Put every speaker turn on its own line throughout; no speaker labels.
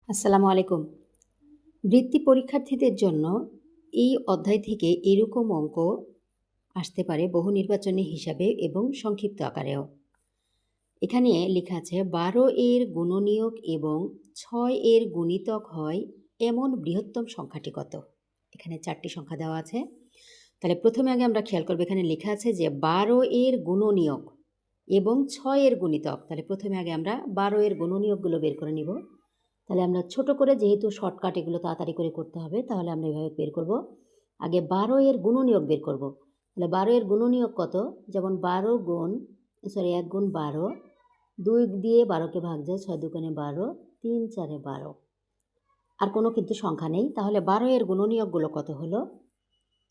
আসসালামু আলাইকুম। বৃত্তি পরীক্ষার্থীদের জন্য এই অধ্যায় থেকে এরকম অঙ্ক আসতে পারে বহু নির্বাচনী হিসাবে এবং সংক্ষিপ্ত আকারেও। এখানে লেখা আছে ১২ এর গুণনীয়ক এবং ৬ এর গুণিতক হয় এমন বৃহত্তম সংখ্যাটি কত? এখানে ৪টি সংখ্যা দেওয়া আছে। তাহলে প্রথমে আগে আমরা খেয়াল করব, এখানে লেখা আছে যে ১২ এর গুণনীয়ক এবং ৬ এর গুণিতক। তাহলে প্রথমে আগে আমরা ১২ এর গুণনীয়কগুলো বের করে নিব। তাহলে আমরা ছোট করে, যেহেতু শর্টকাট এগুলো তাড়াতাড়ি করে করতে হবে, তাহলে আমরা এভাবে বের করব। আগে ১২ এর গুণনীয়ক বের করব। তাহলে ১২ এর গুণনীয়ক কত? যেমন ১ গুণ ১২, ২ দিয়ে ১২কে ভাগ যায়, ৬ দুগুণে ১২, ৩ চারে ১২। আর কোনো কিন্তু সংখ্যা নেই। তাহলে ১২ এর গুণনীয়কগুলো কত হলো?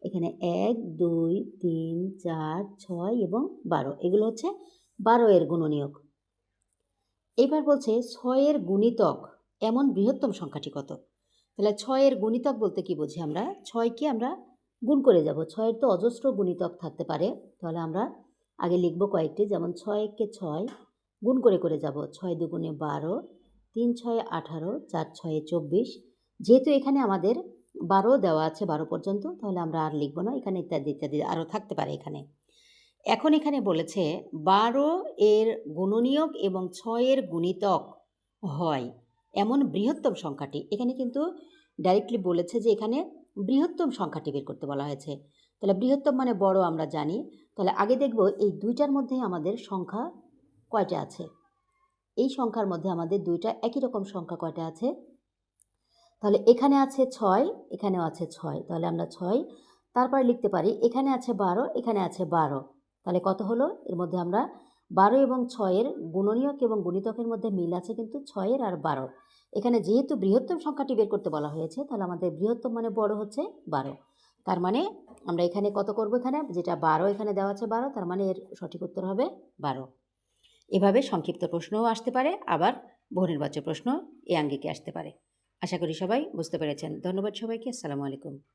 এখানে ১, ২, ৩, ৪, ৬ এবং ১২। এগুলো হচ্ছে ১২ এর গুণনীয়ক। এবার বলছে ৬ এর গুণিতক এমন বৃহত্তম সংখ্যাটি কত? তাহলে ৬ এর গুণিতক বলতে কি বুঝি আমরা? ৬কে আমরা গুণ করে যাব। ৬ এর তো অজস্র গুণিতক থাকতে পারে। তাহলে আমরা আগে লিখব কয়েকটি, যেমন ৬ কে ৬ গুণ করে যাব। ৬ দুগুণে ১২, ৩ ছয়ে ১৮, ৪ ছয়ে ২৪। যেহেতু এখানে আমাদের ১২ দেওয়া আছে ১২ পর্যন্ত, তাহলে আমরা আর লিখব না। এখানে ইত্যাদি ইত্যাদি আরও থাকতে পারে এখানে। এখন এখানে বলেছে ১২ এর গুণনীয়ক এবং ৬ এর গুণিতক হয় এমন বৃহত্তম সংখ্যাটি। এখানে কিন্তু ডাইরেক্টলি বলেছে যে এখানে বৃহত্তম সংখ্যাটি বের করতে বলা হয়েছে। তাহলে বৃহত্তম মানে বড়, আমরা জানি। তাহলে আগে দেখব এই দুইটার মধ্যেই আমাদের সংখ্যা কয়টা আছে। এই সংখ্যার মধ্যে আমাদের দুইটা একই রকম সংখ্যা কয়টা আছে? তাহলে এখানে আছে ৬, এখানেও আছে ৬। তাহলে আমরা ৬, তারপরে লিখতে পারি এখানে আছে ১২, এখানে আছে ১২। তাহলে কত হলো? এর মধ্যে আমরা ১২ এবং ৬ এর গুণনীয়ক এবং গুণিতকের মধ্যে মিল আছে কিন্তু ৬ এর আর ১২। এখানে যেহেতু বৃহত্তম সংখ্যাটি বের করতে বলা হয়েছে, তাহলে আমাদের বৃহত্তম মানে বড় হচ্ছে ১২। তার মানে আমরা এখানে কত করব? এখানে যেটা ১২ এখানে দেওয়া আছে ১২, তার মানে এর সঠিক উত্তর হবে ১২। এভাবে সংক্ষিপ্ত প্রশ্নও আসতে পারে, আবার বহুনির্বাচক প্রশ্ন এই আঙ্গিকে আসতে পারে। আশা করি সবাই বুঝতে পেরেছেন। ধন্যবাদ সবাইকে। আসসালামু আলাইকুম।